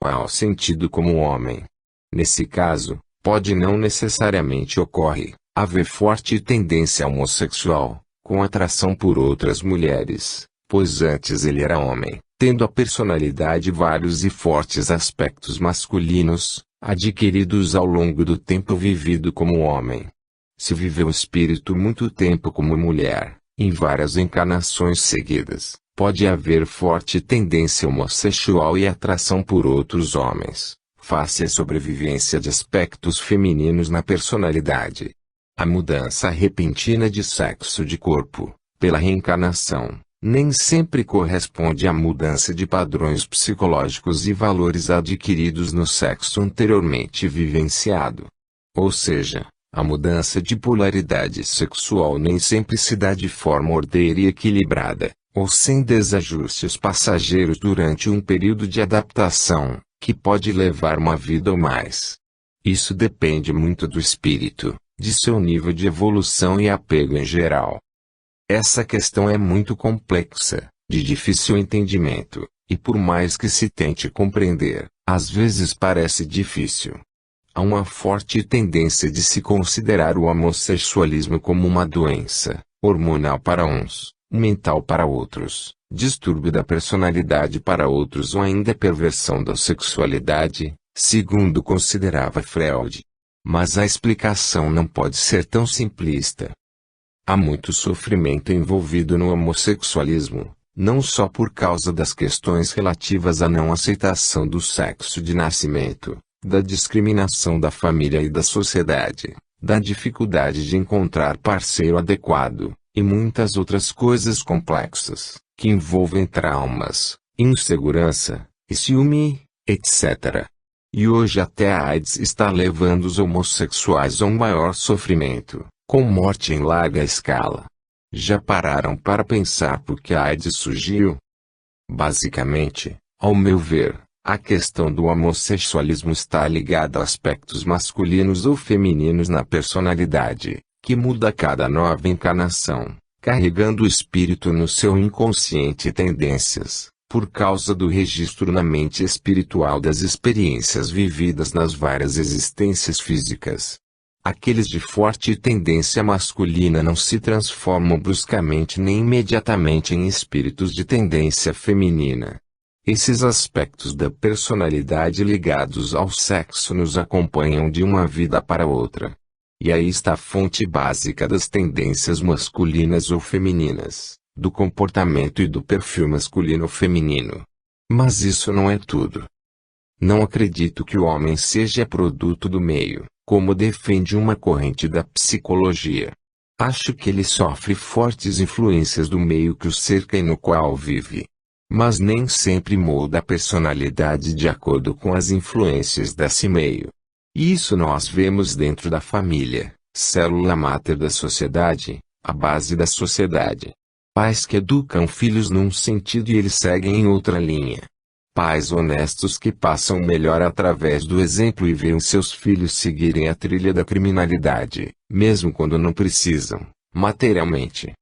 ao sentido como homem. Nesse caso, pode não necessariamente ocorre haver forte tendência homossexual, com atração por outras mulheres, pois antes ele era homem, tendo a personalidade vários e fortes aspectos masculinos, adquiridos ao longo do tempo vivido como homem. Se viveu o espírito muito tempo como mulher, em várias encarnações seguidas, pode haver forte tendência homossexual e atração por outros homens, face à sobrevivência de aspectos femininos na personalidade. A mudança repentina de sexo de corpo, pela reencarnação, nem sempre corresponde à mudança de padrões psicológicos e valores adquiridos no sexo anteriormente vivenciado. Ou seja, a mudança de polaridade sexual nem sempre se dá de forma ordeira e equilibrada, ou sem desajustes passageiros durante um período de adaptação, que pode levar uma vida ou mais. Isso depende muito do espírito, de seu nível de evolução e apego em geral. Essa questão é muito complexa, de difícil entendimento, e por mais que se tente compreender, às vezes parece difícil. Há uma forte tendência de se considerar o homossexualismo como uma doença, hormonal para uns, mental para outros, distúrbio da personalidade para outros ou ainda perversão da sexualidade, segundo considerava Freud. Mas a explicação não pode ser tão simplista. Há muito sofrimento envolvido no homossexualismo, não só por causa das questões relativas à não aceitação do sexo de nascimento, da discriminação da família e da sociedade, da dificuldade de encontrar parceiro adequado, e muitas outras coisas complexas, que envolvem traumas, insegurança, e ciúme, etc. E hoje até a AIDS está levando os homossexuais a um maior sofrimento, com morte em larga escala. Já pararam para pensar por que a AIDS surgiu? Basicamente, ao meu ver, a questão do homossexualismo está ligada a aspectos masculinos ou femininos na personalidade, que muda a cada nova encarnação, carregando o espírito no seu inconsciente tendências, por causa do registro na mente espiritual das experiências vividas nas várias existências físicas. Aqueles de forte tendência masculina não se transformam bruscamente nem imediatamente em espíritos de tendência feminina. Esses aspectos da personalidade ligados ao sexo nos acompanham de uma vida para outra. E aí está a fonte básica das tendências masculinas ou femininas, do comportamento e do perfil masculino ou feminino. Mas isso não é tudo. Não acredito que o homem seja produto do meio, como defende uma corrente da psicologia. Acho que ele sofre fortes influências do meio que o cerca e no qual vive. Mas nem sempre molda a personalidade de acordo com as influências desse meio. E isso nós vemos dentro da família, célula máter da sociedade, a base da sociedade. Pais que educam filhos num sentido e eles seguem em outra linha. Pais honestos que passam melhor através do exemplo e veem seus filhos seguirem a trilha da criminalidade, mesmo quando não precisam, materialmente.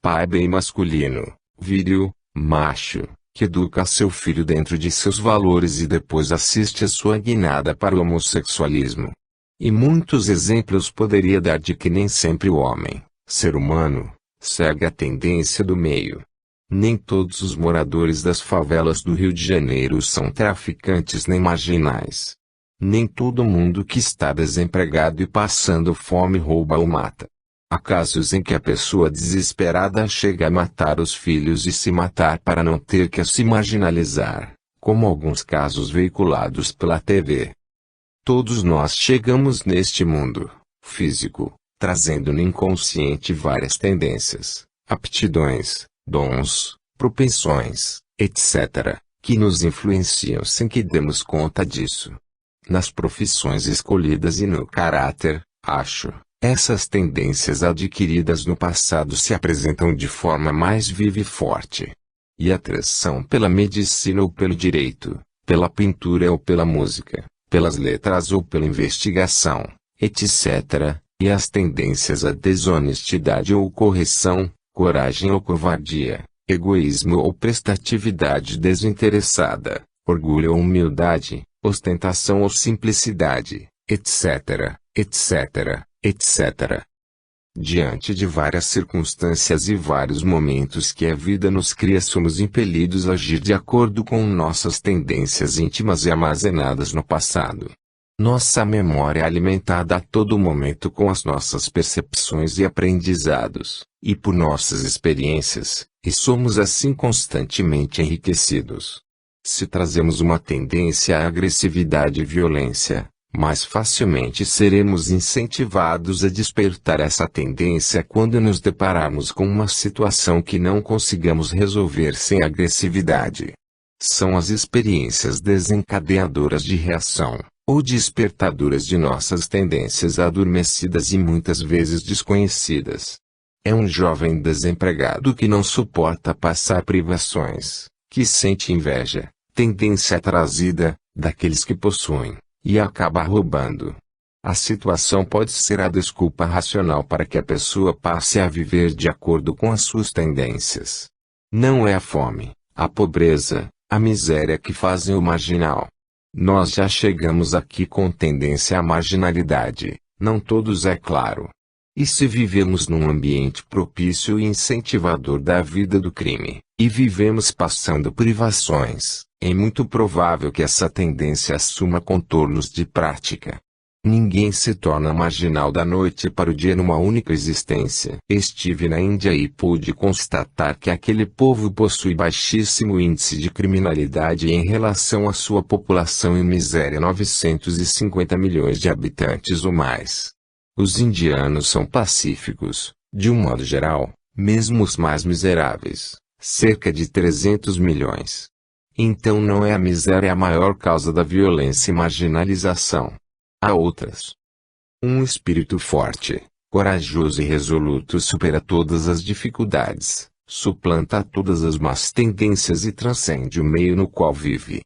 Pai bem masculino, viril, macho, que educa seu filho dentro de seus valores e depois assiste a sua guinada para o homossexualismo. E muitos exemplos poderia dar de que nem sempre o homem, ser humano, segue a tendência do meio. Nem todos os moradores das favelas do Rio de Janeiro são traficantes nem marginais. Nem todo mundo que está desempregado e passando fome rouba ou mata. Há casos em que a pessoa desesperada chega a matar os filhos e se matar para não ter que se marginalizar, como alguns casos veiculados pela TV. Todos nós chegamos neste mundo físico, trazendo no inconsciente várias tendências, aptidões, dons, propensões, etc., que nos influenciam sem que demos conta disso. Nas profissões escolhidas e no caráter, acho, essas tendências adquiridas no passado se apresentam de forma mais viva e forte. E a atração pela medicina ou pelo direito, pela pintura ou pela música, pelas letras ou pela investigação, etc., e as tendências à desonestidade ou correção, coragem ou covardia, egoísmo ou prestatividade desinteressada, orgulho ou humildade, ostentação ou simplicidade, etc., etc., etc. Diante de várias circunstâncias e vários momentos que a vida nos cria, somos impelidos a agir de acordo com nossas tendências íntimas e armazenadas no passado. Nossa memória é alimentada a todo momento com as nossas percepções e aprendizados, e por nossas experiências, e somos assim constantemente enriquecidos. Se trazemos uma tendência à agressividade e violência, mais facilmente seremos incentivados a despertar essa tendência quando nos depararmos com uma situação que não consigamos resolver sem agressividade. São as experiências desencadeadoras de reação, ou despertadoras de nossas tendências adormecidas e muitas vezes desconhecidas. É um jovem desempregado que não suporta passar privações, que sente inveja, tendência trazida, daqueles que possuem, e acaba roubando. A situação pode ser a desculpa racional para que a pessoa passe a viver de acordo com as suas tendências. Não é a fome, a pobreza, a miséria que fazem o marginal. Nós já chegamos aqui com tendência à marginalidade, não todos, é claro. E se vivemos num ambiente propício e incentivador da vida do crime, e vivemos passando privações, é muito provável que essa tendência assuma contornos de prática. Ninguém se torna marginal da noite para o dia numa única existência. Estive na Índia e pude constatar que aquele povo possui baixíssimo índice de criminalidade em relação à sua população e miséria, 950 milhões de habitantes ou mais. Os indianos são pacíficos, de um modo geral, mesmo os mais miseráveis, cerca de 300 milhões. Então não é a miséria a maior causa da violência e marginalização. Há outras. Um espírito forte, corajoso e resoluto supera todas as dificuldades, suplanta todas as más tendências e transcende o meio no qual vive.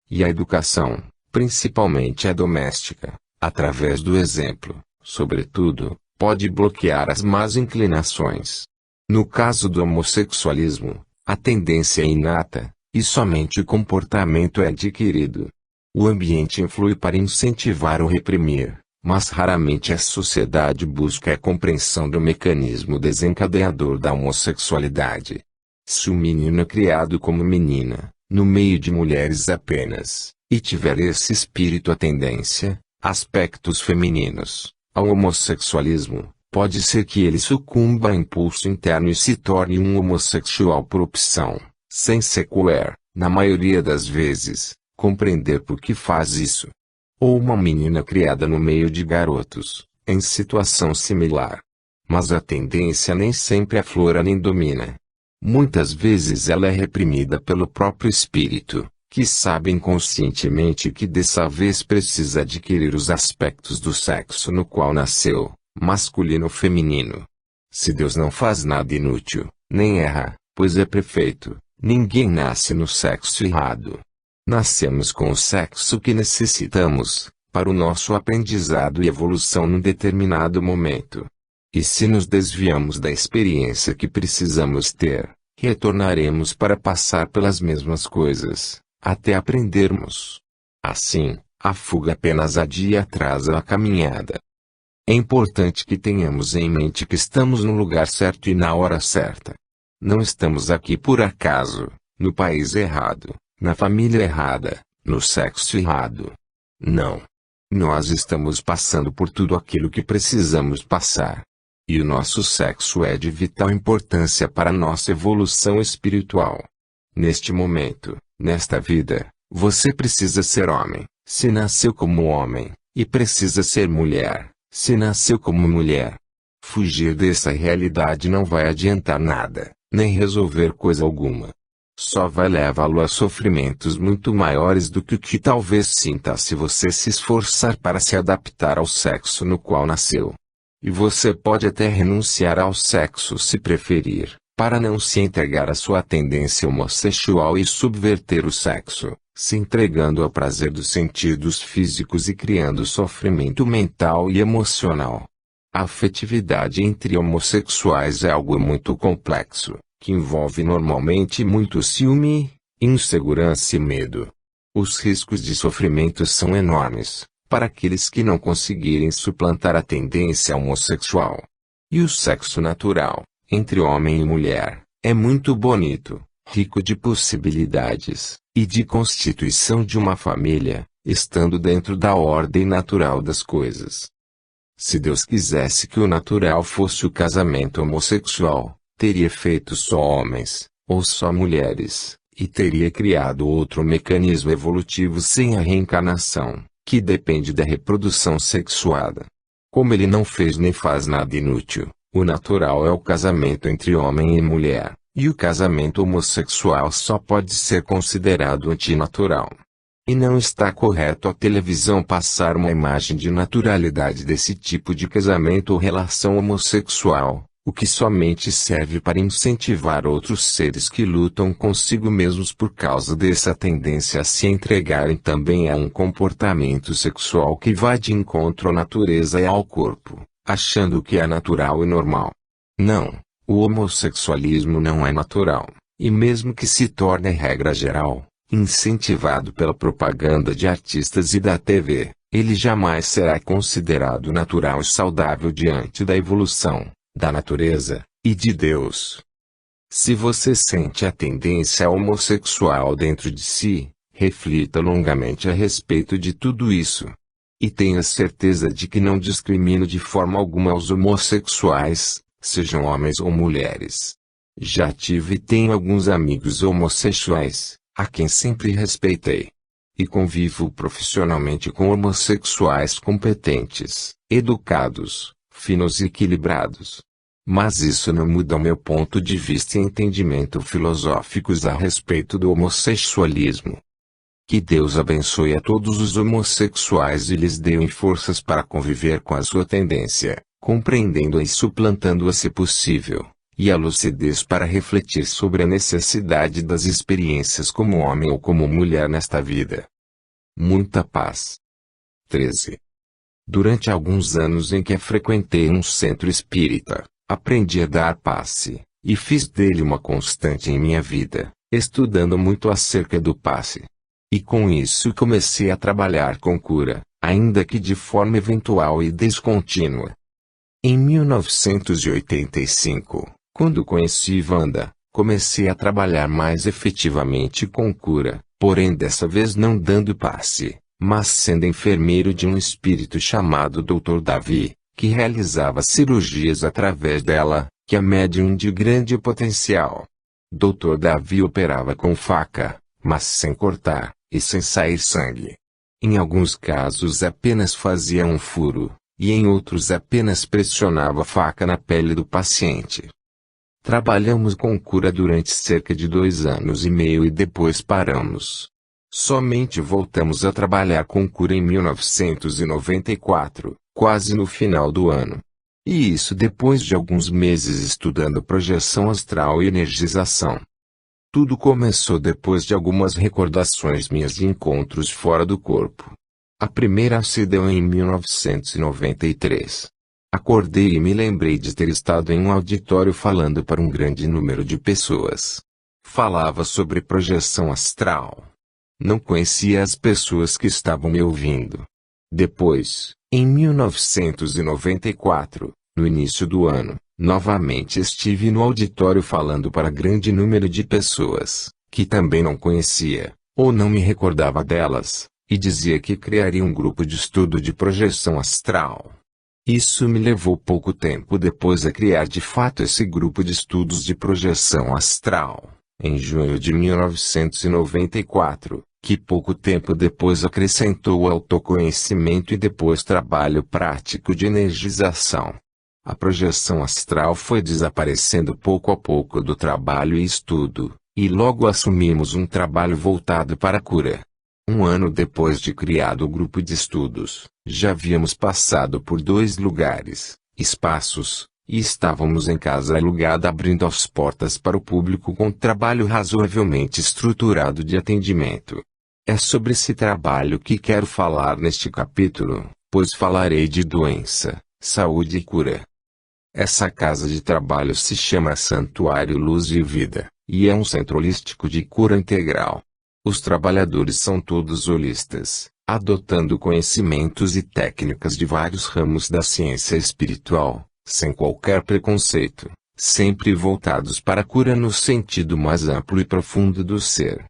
E a educação, principalmente a doméstica, através do exemplo, sobretudo, pode bloquear as más inclinações. No caso do homossexualismo, a tendência é inata, e somente o comportamento é adquirido. O ambiente influi para incentivar ou reprimir, mas raramente a sociedade busca a compreensão do mecanismo desencadeador da homossexualidade. Se o menino é criado como menina, no meio de mulheres apenas, e tiver esse espírito, a tendência, aspectos femininos, ao homossexualismo, pode ser que ele sucumba a impulso interno e se torne um homossexual por opção, sem sequer, na maioria das vezes, compreender por que faz isso. Ou uma menina criada no meio de garotos, em situação similar. Mas a tendência nem sempre aflora nem domina. Muitas vezes ela é reprimida pelo próprio espírito, que sabe inconscientemente que dessa vez precisa adquirir os aspectos do sexo no qual nasceu, masculino ou feminino. Se Deus não faz nada inútil, nem erra, pois é perfeito, ninguém nasce no sexo errado. Nascemos com o sexo que necessitamos, para o nosso aprendizado e evolução num determinado momento. E se nos desviamos da experiência que precisamos ter, retornaremos para passar pelas mesmas coisas, até aprendermos. Assim, a fuga apenas adia e atrasa a caminhada. É importante que tenhamos em mente que estamos no lugar certo e na hora certa. Não estamos aqui por acaso, no país errado, na família errada, no sexo errado. Não. Nós estamos passando por tudo aquilo que precisamos passar. E o nosso sexo é de vital importância para nossa evolução espiritual. Neste momento, nesta vida, você precisa ser homem, se nasceu como homem, e precisa ser mulher, se nasceu como mulher. Fugir dessa realidade não vai adiantar nada, nem resolver coisa alguma. Só vai levá-lo a sofrimentos muito maiores do que o que talvez sinta se você se esforçar para se adaptar ao sexo no qual nasceu. E você pode até renunciar ao sexo se preferir, para não se entregar à sua tendência homossexual e subverter o sexo, se entregando ao prazer dos sentidos físicos e criando sofrimento mental e emocional. A afetividade entre homossexuais é algo muito complexo, que envolve normalmente muito ciúme, insegurança e medo. Os riscos de sofrimento são enormes para aqueles que não conseguirem suplantar a tendência homossexual. E o sexo natural, entre homem e mulher, é muito bonito, rico de possibilidades, e de constituição de uma família, estando dentro da ordem natural das coisas. Se Deus quisesse que o natural fosse o casamento homossexual, teria feito só homens, ou só mulheres, e teria criado outro mecanismo evolutivo sem a reencarnação, que depende da reprodução sexuada. Como ele não fez nem faz nada inútil, o natural é o casamento entre homem e mulher, e o casamento homossexual só pode ser considerado antinatural. E não está correto a televisão passar uma imagem de naturalidade desse tipo de casamento ou relação homossexual, o que somente serve para incentivar outros seres que lutam consigo mesmos por causa dessa tendência a se entregarem também a um comportamento sexual que vai de encontro à natureza e ao corpo, achando que é natural e normal. Não, o homossexualismo não é natural, e mesmo que se torne regra geral, incentivado pela propaganda de artistas e da TV, ele jamais será considerado natural e saudável diante da evolução, da natureza, e de Deus. Se você sente a tendência homossexual dentro de si, reflita longamente a respeito de tudo isso. E tenha certeza de que não discrimino de forma alguma os homossexuais, sejam homens ou mulheres. Já tive e tenho alguns amigos homossexuais, a quem sempre respeitei. E convivo profissionalmente com homossexuais competentes, educados, finos e equilibrados. Mas isso não muda o meu ponto de vista e entendimento filosóficos a respeito do homossexualismo. Que Deus abençoe a todos os homossexuais e lhes dê forças para conviver com a sua tendência, compreendendo-a e suplantando-a se possível, e a lucidez para refletir sobre a necessidade das experiências como homem ou como mulher nesta vida. Muita paz. 13. Durante alguns anos em que frequentei um centro espírita, aprendi a dar passe, e fiz dele uma constante em minha vida, estudando muito acerca do passe. E com isso comecei a trabalhar com cura, ainda que de forma eventual e descontínua. Em 1985, quando conheci Wanda, comecei a trabalhar mais efetivamente com cura, porém dessa vez não dando passe, mas sendo enfermeiro de um espírito chamado Dr. Davi, que realizava cirurgias através dela, que é médium de grande potencial. Dr. Davi operava com faca, mas sem cortar, e sem sair sangue. Em alguns casos apenas fazia um furo, e em outros apenas pressionava a faca na pele do paciente. Trabalhamos com cura durante cerca de 2 anos e meio e depois paramos. Somente voltamos a trabalhar com cura em 1994, quase no final do ano. E isso depois de alguns meses estudando projeção astral e energização. Tudo começou depois de algumas recordações minhas de encontros fora do corpo. A primeira se deu em 1993. Acordei e me lembrei de ter estado em um auditório falando para um grande número de pessoas. Falava sobre projeção astral. Não conhecia as pessoas que estavam me ouvindo. Depois, em 1994, no início do ano, novamente estive no auditório falando para grande número de pessoas, que também não conhecia, ou não me recordava delas, e dizia que criaria um grupo de estudo de projeção astral. Isso me levou pouco tempo depois a criar de fato esse grupo de estudos de projeção astral, em junho de 1994, que pouco tempo depois acrescentou o autoconhecimento e depois trabalho prático de energização. A projeção astral foi desaparecendo pouco a pouco do trabalho e estudo, e logo assumimos um trabalho voltado para a cura. Um ano depois de criado o grupo de estudos, já havíamos passado por 2 lugares, espaços, e estávamos em casa alugada abrindo as portas para o público com trabalho razoavelmente estruturado de atendimento. É sobre esse trabalho que quero falar neste capítulo, pois falarei de doença, saúde e cura. Essa casa de trabalho se chama Santuário Luz e Vida, e é um centro holístico de cura integral. Os trabalhadores são todos holistas, adotando conhecimentos e técnicas de vários ramos da ciência espiritual, sem qualquer preconceito, sempre voltados para a cura no sentido mais amplo e profundo do ser.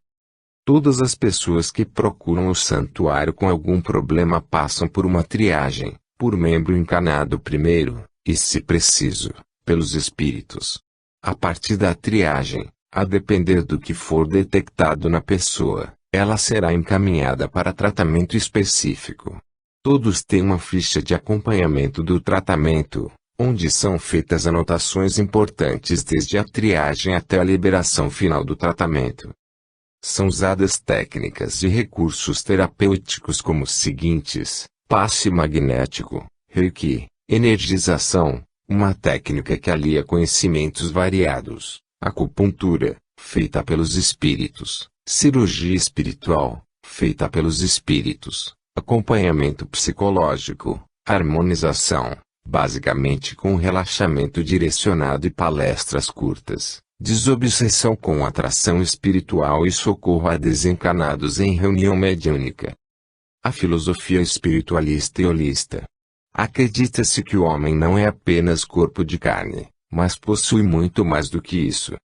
Todas as pessoas que procuram o santuário com algum problema passam por uma triagem, por membro encarnado primeiro, e se preciso, pelos espíritos. A partir da triagem, a depender do que for detectado na pessoa, ela será encaminhada para tratamento específico. Todos têm uma ficha de acompanhamento do tratamento, onde são feitas anotações importantes desde a triagem até a liberação final do tratamento. São usadas técnicas e recursos terapêuticos como os seguintes: passe magnético, Reiki, energização, uma técnica que alia conhecimentos variados, acupuntura, feita pelos espíritos, cirurgia espiritual, feita pelos espíritos, acompanhamento psicológico, harmonização, basicamente com relaxamento direcionado e palestras curtas, desobsessão com atração espiritual e socorro a desencarnados em reunião mediúnica. A filosofia espiritualista e holista. Acredita-se que o homem não é apenas corpo de carne, mas possui muito mais do que isso.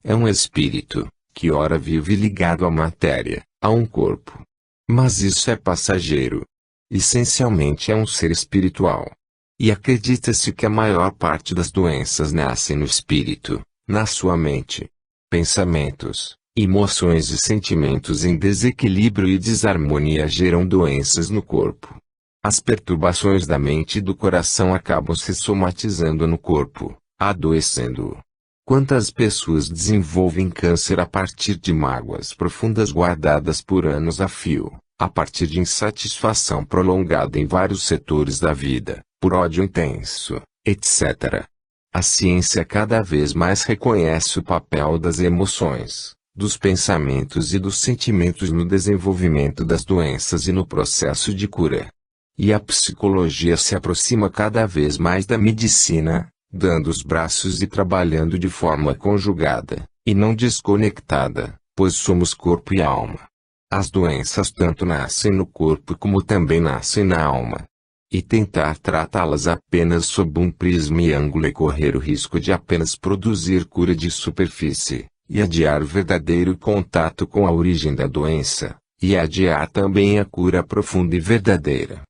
É um espírito, que ora vive ligado à matéria, a um corpo. Mas isso é passageiro. Essencialmente é um ser espiritual. E acredita-se que a maior parte das doenças nascem no espírito, na sua mente. Pensamentos, emoções e sentimentos em desequilíbrio e desarmonia geram doenças no corpo. As perturbações da mente e do coração acabam se somatizando no corpo, adoecendo-o. Quantas pessoas desenvolvem câncer a partir de mágoas profundas guardadas por anos a fio, a partir de insatisfação prolongada em vários setores da vida, por ódio intenso, etc. A ciência cada vez mais reconhece o papel das emoções, dos pensamentos e dos sentimentos no desenvolvimento das doenças e no processo de cura. E a psicologia se aproxima cada vez mais da medicina, dando os braços e trabalhando de forma conjugada, e não desconectada, pois somos corpo e alma. As doenças tanto nascem no corpo como também nascem na alma. E tentar tratá-las apenas sob um prisma e ângulo é correr o risco de apenas produzir cura de superfície, e adiar o verdadeiro contato com a origem da doença, e adiar também a cura profunda e verdadeira.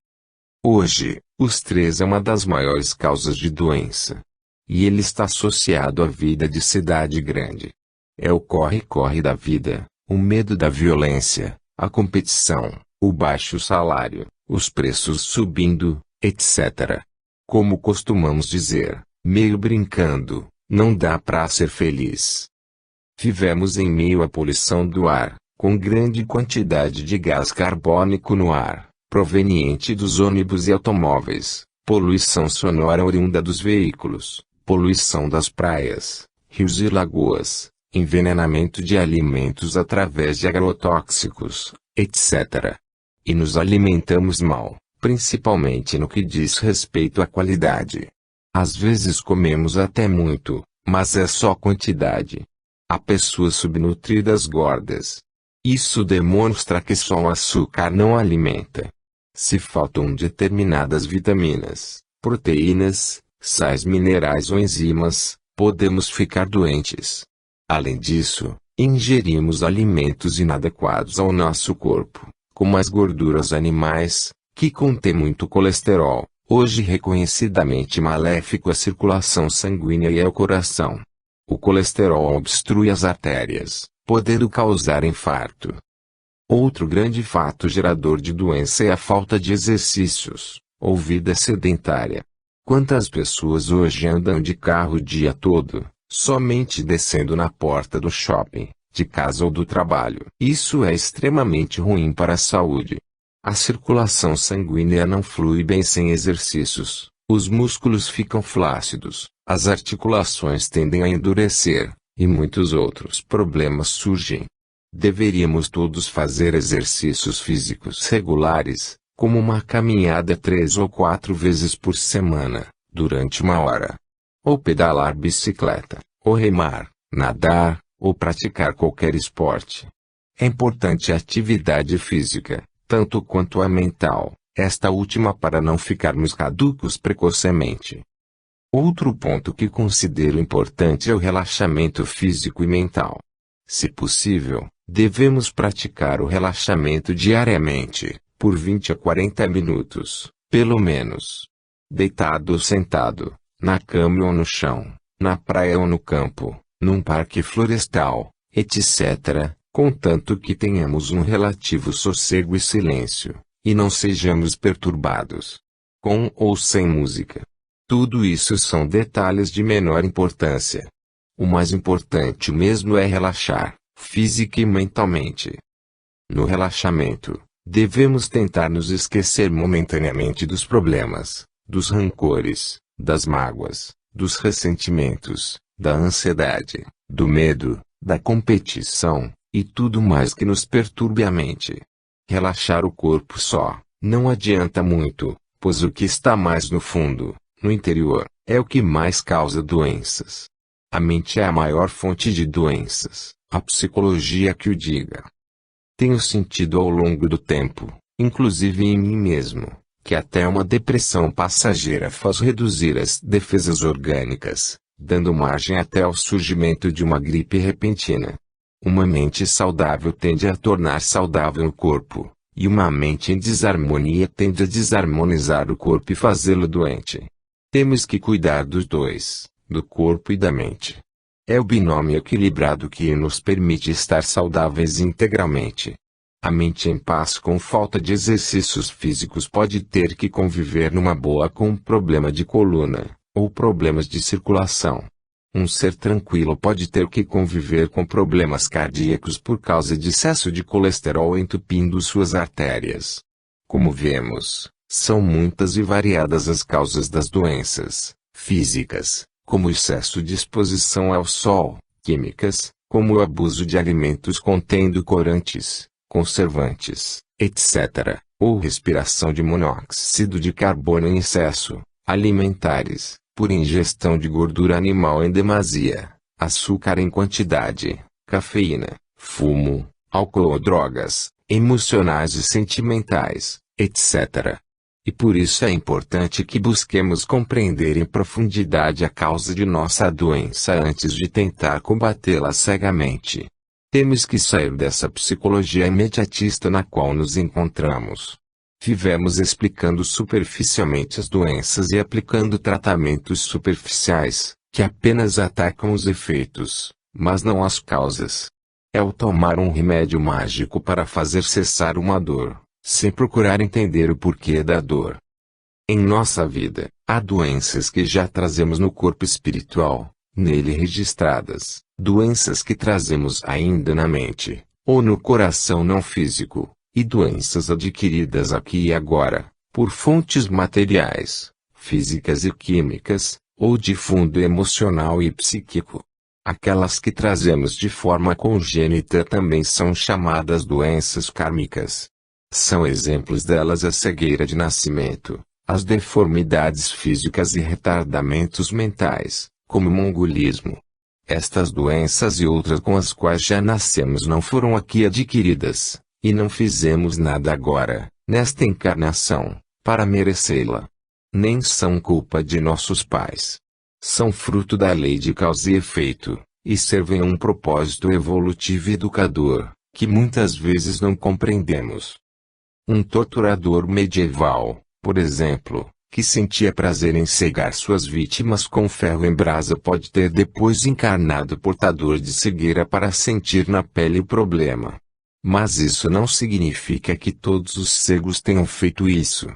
Hoje, o estresse é uma das maiores causas de doença. E ele está associado à vida de cidade grande. É o corre-corre da vida, o medo da violência, a competição, o baixo salário, os preços subindo, etc. Como costumamos dizer, meio brincando, não dá para ser feliz. Vivemos em meio à poluição do ar, com grande quantidade de gás carbônico no ar, proveniente dos ônibus e automóveis, poluição sonora oriunda dos veículos, poluição das praias, rios e lagoas, envenenamento de alimentos através de agrotóxicos, etc. E nos alimentamos mal, principalmente no que diz respeito à qualidade. Às vezes comemos até muito, mas é só quantidade. Há pessoas subnutridas gordas. Isso demonstra que só o açúcar não alimenta. Se faltam determinadas vitaminas, proteínas, sais minerais ou enzimas, podemos ficar doentes. Além disso, ingerimos alimentos inadequados ao nosso corpo, como as gorduras animais, que contêm muito colesterol, hoje reconhecidamente maléfico à circulação sanguínea e ao coração. O colesterol obstrui as artérias, podendo causar infarto. Outro grande fato gerador de doença é a falta de exercícios, ou vida sedentária. Quantas pessoas hoje andam de carro o dia todo, somente descendo na porta do shopping, de casa ou do trabalho? Isso é extremamente ruim para a saúde. A circulação sanguínea não flui bem sem exercícios, os músculos ficam flácidos, as articulações tendem a endurecer, e muitos outros problemas surgem. Deveríamos todos fazer exercícios físicos regulares, como uma caminhada 3 ou 4 vezes por semana, durante 1 hora. Ou pedalar bicicleta, ou remar, nadar, ou praticar qualquer esporte. É importante a atividade física, tanto quanto a mental, esta última para não ficarmos caducos precocemente. Outro ponto que considero importante é o relaxamento físico e mental. Se possível, devemos praticar o relaxamento diariamente, por 20 a 40 minutos, pelo menos. Deitado ou sentado, na cama ou no chão, na praia ou no campo, num parque florestal, etc., contanto que tenhamos um relativo sossego e silêncio, e não sejamos perturbados. Com ou sem música. Tudo isso são detalhes de menor importância. O mais importante mesmo é relaxar, física e mentalmente. No relaxamento, devemos tentar nos esquecer momentaneamente dos problemas, dos rancores, das mágoas, dos ressentimentos, da ansiedade, do medo, da competição, e tudo mais que nos perturbe a mente. Relaxar o corpo só, não adianta muito, pois o que está mais no fundo, no interior, é o que mais causa doenças. A mente é a maior fonte de doenças, a psicologia que o diga. Tenho sentido ao longo do tempo, inclusive em mim mesmo, que até uma depressão passageira faz reduzir as defesas orgânicas, dando margem até ao surgimento de uma gripe repentina. Uma mente saudável tende a tornar saudável o corpo, e uma mente em desarmonia tende a desarmonizar o corpo e fazê-lo doente. Temos que cuidar dos dois, do corpo e da mente. É o binômio equilibrado que nos permite estar saudáveis integralmente. A mente em paz com falta de exercícios físicos pode ter que conviver numa boa com um problema de coluna, ou problemas de circulação. Um ser tranquilo pode ter que conviver com problemas cardíacos por causa de excesso de colesterol entupindo suas artérias. Como vemos, são muitas e variadas as causas das doenças físicas, como o excesso de exposição ao sol, químicas, como o abuso de alimentos contendo corantes, conservantes, etc., ou respiração de monóxido de carbono em excesso, alimentares, por ingestão de gordura animal em demasia, açúcar em quantidade, cafeína, fumo, álcool ou drogas, emocionais e sentimentais, etc. E por isso é importante que busquemos compreender em profundidade a causa de nossa doença antes de tentar combatê-la cegamente. Temos que sair dessa psicologia imediatista na qual nos encontramos. Vivemos explicando superficialmente as doenças e aplicando tratamentos superficiais, que apenas atacam os efeitos, mas não as causas. É o tomar um remédio mágico para fazer cessar uma dor, sem procurar entender o porquê da dor. Em nossa vida, há doenças que já trazemos no corpo espiritual, nele registradas, doenças que trazemos ainda na mente, ou no coração não físico, e doenças adquiridas aqui e agora, por fontes materiais, físicas e químicas, ou de fundo emocional e psíquico. Aquelas que trazemos de forma congênita também são chamadas doenças kármicas. São exemplos delas a cegueira de nascimento, as deformidades físicas e retardamentos mentais, como o mongolismo. Estas doenças e outras com as quais já nascemos não foram aqui adquiridas, e não fizemos nada agora, nesta encarnação, para merecê-la. Nem são culpa de nossos pais. São fruto da lei de causa e efeito, e servem a um propósito evolutivo e educador, que muitas vezes não compreendemos. Um torturador medieval, por exemplo, que sentia prazer em cegar suas vítimas com ferro em brasa pode ter depois encarnado portador de cegueira para sentir na pele o problema. Mas isso não significa que todos os cegos tenham feito isso.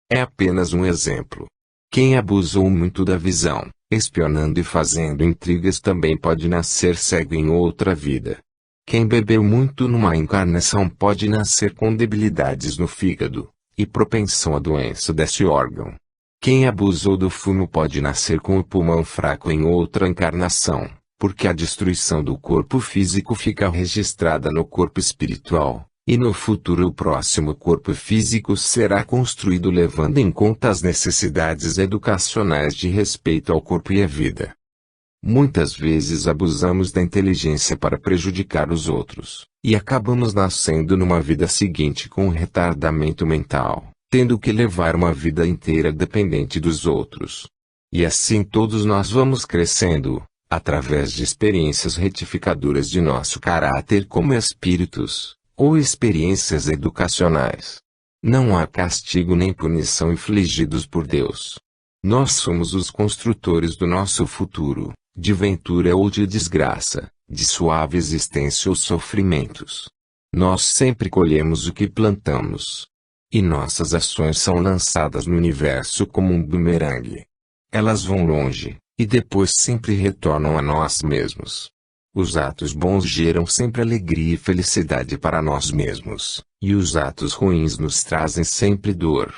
É apenas um exemplo. Quem abusou muito da visão, espionando e fazendo intrigas também pode nascer cego em outra vida. Quem bebeu muito numa encarnação pode nascer com debilidades no fígado, e propensão à doença desse órgão. Quem abusou do fumo pode nascer com o pulmão fraco em outra encarnação, porque a destruição do corpo físico fica registrada no corpo espiritual, e no futuro o próximo corpo físico será construído levando em conta as necessidades educacionais de respeito ao corpo e à vida. Muitas vezes abusamos da inteligência para prejudicar os outros, e acabamos nascendo numa vida seguinte com um retardamento mental, tendo que levar uma vida inteira dependente dos outros. E assim todos nós vamos crescendo, através de experiências retificadoras de nosso caráter como espíritos, ou experiências educacionais. Não há castigo nem punição infligidos por Deus. Nós somos os construtores do nosso futuro, de ventura ou de desgraça, de suave existência ou sofrimentos. Nós sempre colhemos o que plantamos. E nossas ações são lançadas no universo como um bumerangue. Elas vão longe, e depois sempre retornam a nós mesmos. Os atos bons geram sempre alegria e felicidade para nós mesmos, e os atos ruins nos trazem sempre dor.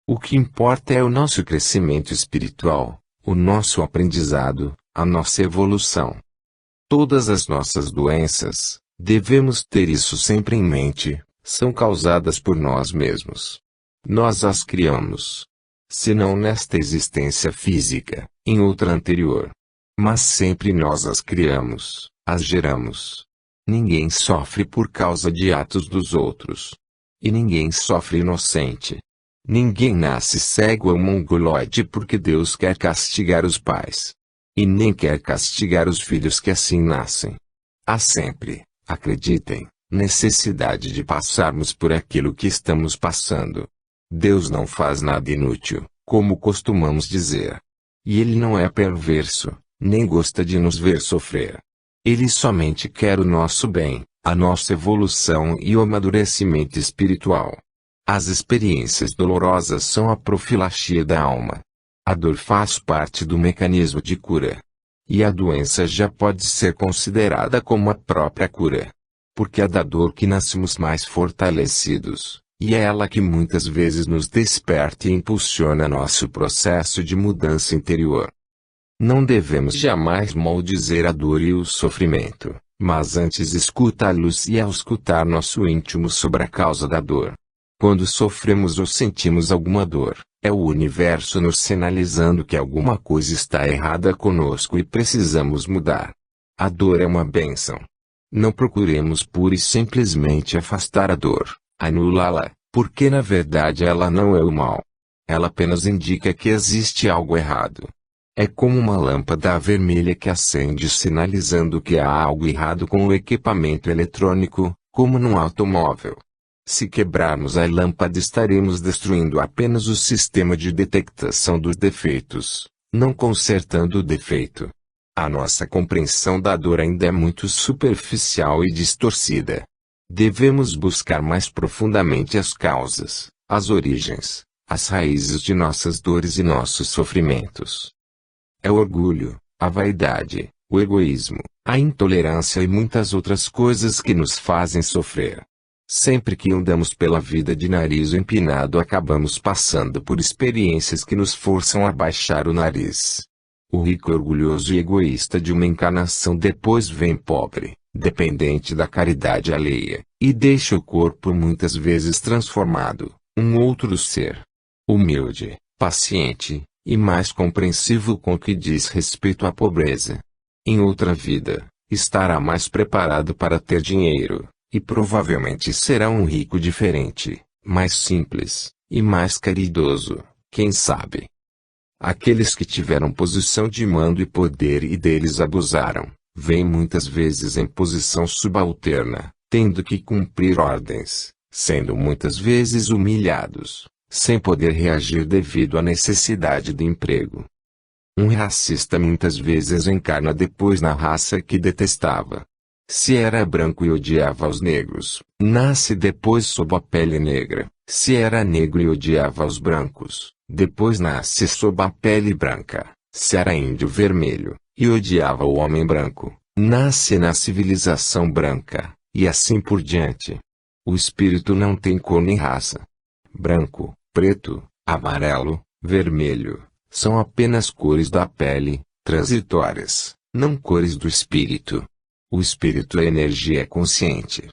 O que importa é o nosso crescimento espiritual, o nosso aprendizado, a nossa evolução. Todas as nossas doenças, devemos ter isso sempre em mente, são causadas por nós mesmos. Nós as criamos. Se não nesta existência física, em outra anterior. Mas sempre nós as criamos, as geramos. Ninguém sofre por causa de atos dos outros. E ninguém sofre inocente. Ninguém nasce cego ou mongoloide porque Deus quer castigar os pais. E nem quer castigar os filhos que assim nascem. Há sempre, acreditem, necessidade de passarmos por aquilo que estamos passando. Deus não faz nada inútil, como costumamos dizer. E Ele não é perverso, nem gosta de nos ver sofrer. Ele somente quer o nosso bem, a nossa evolução e o amadurecimento espiritual. As experiências dolorosas são a profilaxia da alma. A dor faz parte do mecanismo de cura. E a doença já pode ser considerada como a própria cura. Porque é da dor que nascemos mais fortalecidos, e é ela que muitas vezes nos desperta e impulsiona nosso processo de mudança interior. Não devemos jamais maldizer a dor e o sofrimento, mas antes escutá-los e auscultar nosso íntimo sobre a causa da dor. Quando sofremos ou sentimos alguma dor, é o universo nos sinalizando que alguma coisa está errada conosco e precisamos mudar. A dor é uma bênção. Não procuremos pura e simplesmente afastar a dor, anulá-la, porque na verdade ela não é o mal. Ela apenas indica que existe algo errado. É como uma lâmpada vermelha que acende sinalizando que há algo errado com o equipamento eletrônico, como num automóvel. Se quebrarmos a lâmpada estaremos destruindo apenas o sistema de detectação dos defeitos, não consertando o defeito. A nossa compreensão da dor ainda é muito superficial e distorcida. Devemos buscar mais profundamente as causas, as origens, as raízes de nossas dores e nossos sofrimentos. É o orgulho, a vaidade, o egoísmo, a intolerância e muitas outras coisas que nos fazem sofrer. Sempre que andamos pela vida de nariz empinado acabamos passando por experiências que nos forçam a baixar o nariz. O rico orgulhoso e egoísta de uma encarnação depois vem pobre, dependente da caridade alheia, e deixa o corpo muitas vezes transformado, um outro ser. Humilde, paciente, e mais compreensivo com o que diz respeito à pobreza. Em outra vida, estará mais preparado para ter dinheiro. E provavelmente será um rico diferente, mais simples, e mais caridoso, quem sabe. Aqueles que tiveram posição de mando e poder e deles abusaram, vêm muitas vezes em posição subalterna, tendo que cumprir ordens, sendo muitas vezes humilhados, sem poder reagir devido à necessidade de emprego. Um racista muitas vezes encarna depois na raça que detestava. Se era branco e odiava os negros, nasce depois sob a pele negra. Se era negro e odiava os brancos, depois nasce sob a pele branca. Se era índio vermelho, e odiava o homem branco, nasce na civilização branca, e assim por diante. O espírito não tem cor nem raça. Branco, preto, amarelo, vermelho, são apenas cores da pele, transitórias, não cores do espírito. O espírito é energia consciente.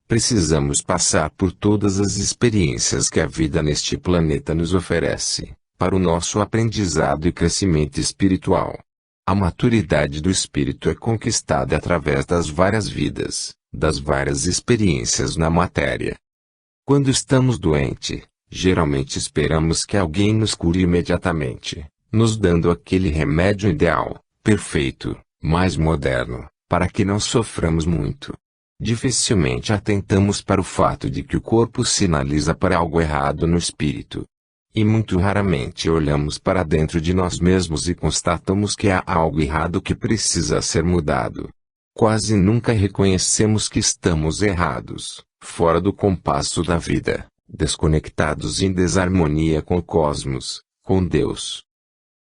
Precisamos passar por todas as experiências que a vida neste planeta nos oferece, para o nosso aprendizado e crescimento espiritual. A maturidade do espírito é conquistada através das várias vidas, das várias experiências na matéria. Quando estamos doentes, geralmente esperamos que alguém nos cure imediatamente, nos dando aquele remédio ideal, perfeito, mais moderno, para que não soframos muito. Dificilmente atentamos para o fato de que o corpo sinaliza para algo errado no espírito. E muito raramente olhamos para dentro de nós mesmos e constatamos que há algo errado que precisa ser mudado. Quase nunca reconhecemos que estamos errados, fora do compasso da vida, desconectados em desarmonia com o cosmos, com Deus.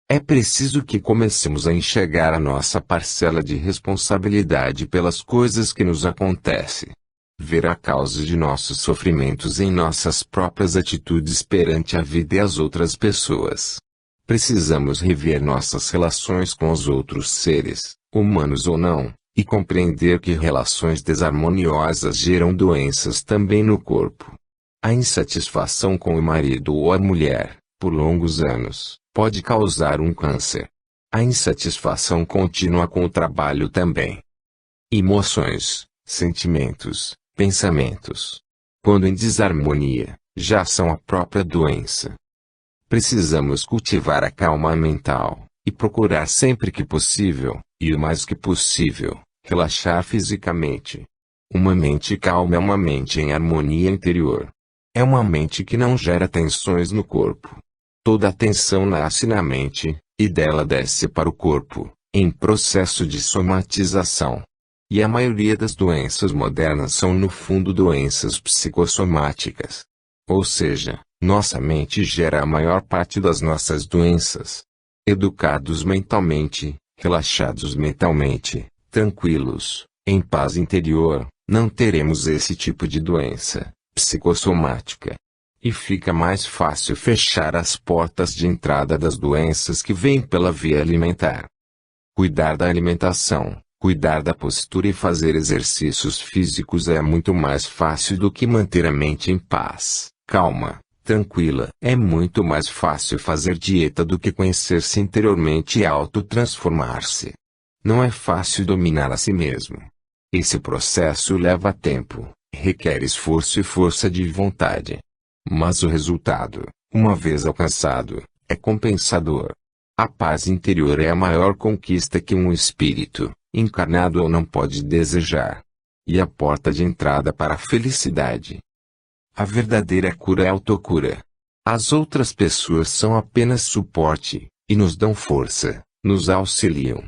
É preciso que comecemos a enxergar a nossa parcela de responsabilidade pelas coisas que nos acontecem. Ver a causa de nossos sofrimentos em nossas próprias atitudes perante a vida e as outras pessoas. Precisamos rever nossas relações com os outros seres, humanos ou não, e compreender que relações desarmoniosas geram doenças também no corpo. A insatisfação com o marido ou a mulher, por longos anos, pode causar um câncer. A insatisfação contínua com o trabalho também. Emoções, sentimentos, pensamentos, quando em desarmonia, já são a própria doença. Precisamos cultivar a calma mental, e procurar sempre que possível, e o mais que possível, relaxar fisicamente. Uma mente calma é uma mente em harmonia interior. É uma mente que não gera tensões no corpo. Toda a tensão nasce na mente, e dela desce para o corpo, em processo de somatização. E a maioria das doenças modernas são no fundo doenças psicossomáticas. Ou seja, nossa mente gera a maior parte das nossas doenças. Educados mentalmente, relaxados mentalmente, tranquilos, em paz interior, não teremos esse tipo de doença psicossomática. E fica mais fácil fechar as portas de entrada das doenças que vêm pela via alimentar. Cuidar da alimentação, cuidar da postura e fazer exercícios físicos é muito mais fácil do que manter a mente em paz, calma, tranquila. É muito mais fácil fazer dieta do que conhecer-se interiormente e autotransformar-se. Não é fácil dominar a si mesmo. Esse processo leva tempo, requer esforço e força de vontade. Mas o resultado, uma vez alcançado, é compensador. A paz interior é a maior conquista que um espírito, encarnado ou não, pode desejar. E a porta de entrada para a felicidade. A verdadeira cura é a autocura. As outras pessoas são apenas suporte, e nos dão força, nos auxiliam.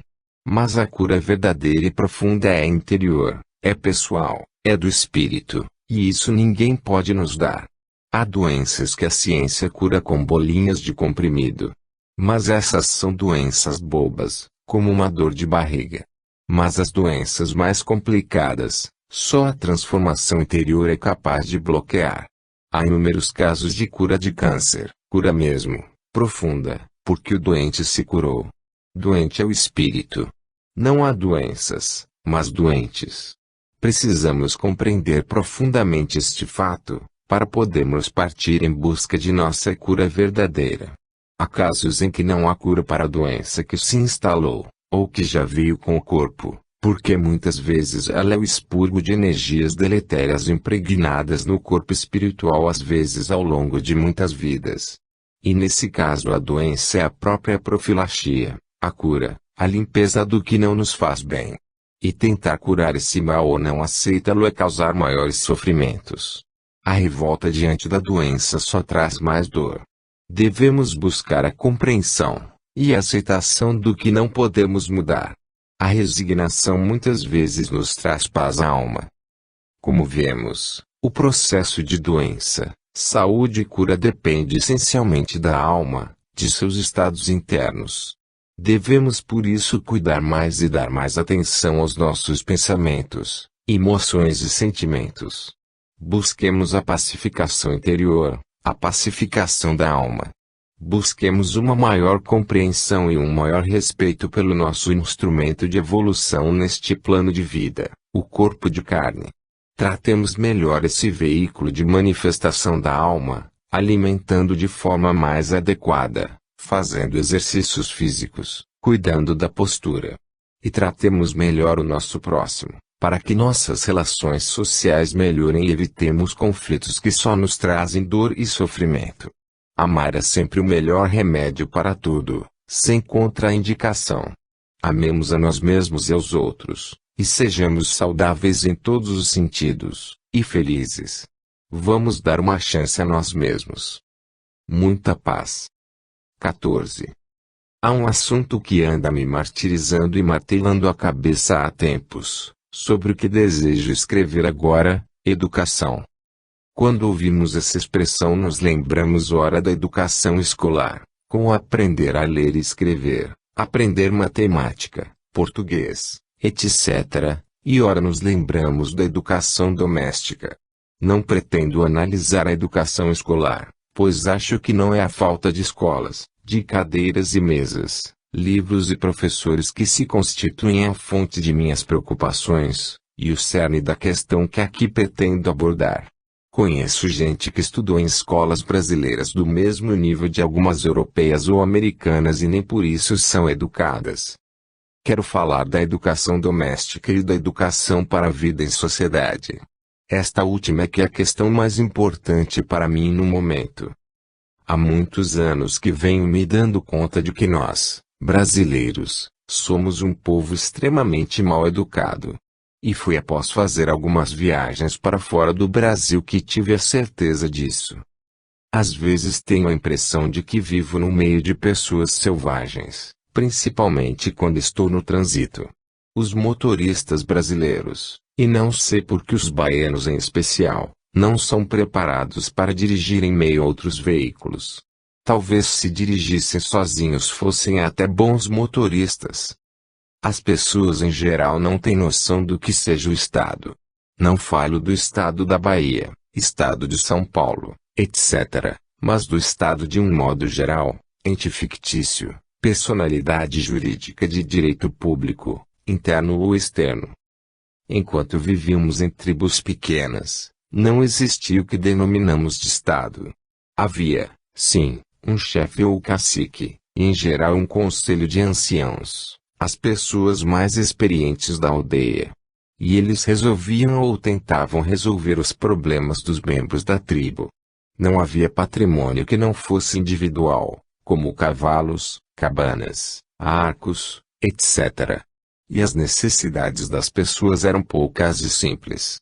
Mas a cura verdadeira e profunda é interior, é pessoal, é do espírito, e isso ninguém pode nos dar. Há doenças que a ciência cura com bolinhas de comprimido. Mas essas são doenças bobas, como uma dor de barriga. Mas as doenças mais complicadas, só a transformação interior é capaz de bloquear. Há inúmeros casos de cura de câncer, cura mesmo, profunda, porque o doente se curou. Doente é o espírito. Não há doenças, mas doentes. Precisamos compreender profundamente este fato, para podermos partir em busca de nossa cura verdadeira. Há casos em que não há cura para a doença que se instalou, ou que já veio com o corpo, porque muitas vezes ela é o expurgo de energias deletérias impregnadas no corpo espiritual, às vezes ao longo de muitas vidas. E nesse caso a doença é a própria profilaxia, a cura, a limpeza do que não nos faz bem. E tentar curar esse mal ou não aceitá-lo é causar maiores sofrimentos. A revolta diante da doença só traz mais dor. Devemos buscar a compreensão e a aceitação do que não podemos mudar. A resignação muitas vezes nos traz paz à alma. Como vemos, o processo de doença, saúde e cura depende essencialmente da alma, de seus estados internos. Devemos por isso cuidar mais e dar mais atenção aos nossos pensamentos, emoções e sentimentos. Busquemos a pacificação interior, a pacificação da alma. Busquemos uma maior compreensão e um maior respeito pelo nosso instrumento de evolução neste plano de vida, o corpo de carne. Tratemos melhor esse veículo de manifestação da alma, alimentando de forma mais adequada, fazendo exercícios físicos, cuidando da postura. E tratemos melhor o nosso próximo, para que nossas relações sociais melhorem e evitemos conflitos que só nos trazem dor e sofrimento. Amar é sempre o melhor remédio para tudo, sem contraindicação. Amemos a nós mesmos e aos outros, e sejamos saudáveis em todos os sentidos, e felizes. Vamos dar uma chance a nós mesmos. Muita paz. 14. Há um assunto que anda me martirizando e martelando a cabeça há tempos, sobre o que desejo escrever agora: educação. Quando ouvimos essa expressão nos lembramos ora da educação escolar, com aprender a ler e escrever, aprender matemática, português, etc., e ora nos lembramos da educação doméstica. Não pretendo analisar a educação escolar, pois acho que não é a falta de escolas, de cadeiras e mesas, livros e professores que se constituem a fonte de minhas preocupações, e o cerne da questão que aqui pretendo abordar. Conheço gente que estudou em escolas brasileiras do mesmo nível de algumas europeias ou americanas e nem por isso são educadas. Quero falar da educação doméstica e da educação para a vida em sociedade. Esta última é que é a questão mais importante para mim no momento. Há muitos anos que venho me dando conta de que nós, brasileiros, somos um povo extremamente mal educado. E foi após fazer algumas viagens para fora do Brasil que tive a certeza disso. Às vezes tenho a impressão de que vivo no meio de pessoas selvagens, principalmente quando estou no trânsito. Os motoristas brasileiros, e não sei por que os baianos em especial, não são preparados para dirigir em meio a outros veículos. Talvez se dirigissem sozinhos fossem até bons motoristas. As pessoas em geral não têm noção do que seja o Estado. Não falo do Estado da Bahia, Estado de São Paulo, etc., mas do Estado de um modo geral, ente fictício, personalidade jurídica de direito público, interno ou externo. Enquanto vivíamos em tribos pequenas, não existia o que denominamos de Estado. Havia, sim, um chefe ou cacique, e em geral um conselho de anciãos, as pessoas mais experientes da aldeia. E eles resolviam ou tentavam resolver os problemas dos membros da tribo. Não havia patrimônio que não fosse individual, como cavalos, cabanas, arcos, etc. E as necessidades das pessoas eram poucas e simples.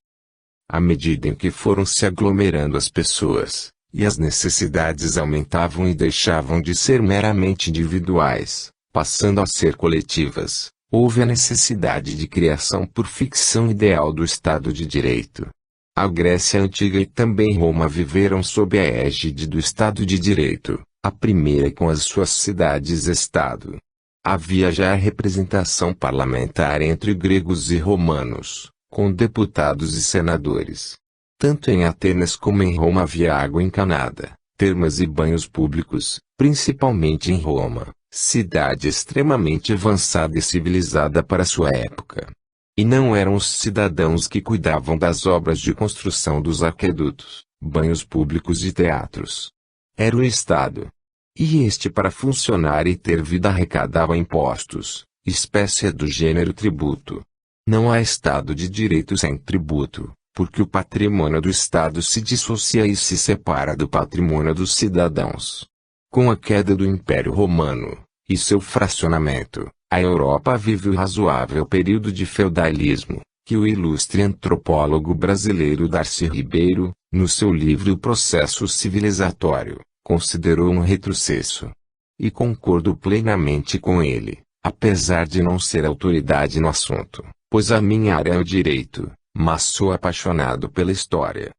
À medida em que foram se aglomerando as pessoas, e as necessidades aumentavam e deixavam de ser meramente individuais, passando a ser coletivas, houve a necessidade de criação por ficção ideal do Estado de Direito. A Grécia Antiga e também Roma viveram sob a égide do Estado de Direito, a primeira com as suas cidades-estado. Havia já a representação parlamentar entre gregos e romanos, com deputados e senadores. Tanto em Atenas como em Roma havia água encanada, termas e banhos públicos, principalmente em Roma, cidade extremamente avançada e civilizada para sua época. E não eram os cidadãos que cuidavam das obras de construção dos aquedutos, banhos públicos e teatros. Era o Estado. E este, para funcionar e ter vida, arrecadava impostos, espécie do gênero tributo. Não há Estado de Direito sem tributo, porque o patrimônio do Estado se dissocia e se separa do patrimônio dos cidadãos. Com a queda do Império Romano, e seu fracionamento, a Europa vive o razoável período de feudalismo, que o ilustre antropólogo brasileiro Darcy Ribeiro, no seu livro O Processo Civilizatório, considerou um retrocesso. E concordo plenamente com ele, apesar de não ser autoridade no assunto, pois a minha área é o direito, mas sou apaixonado pela história.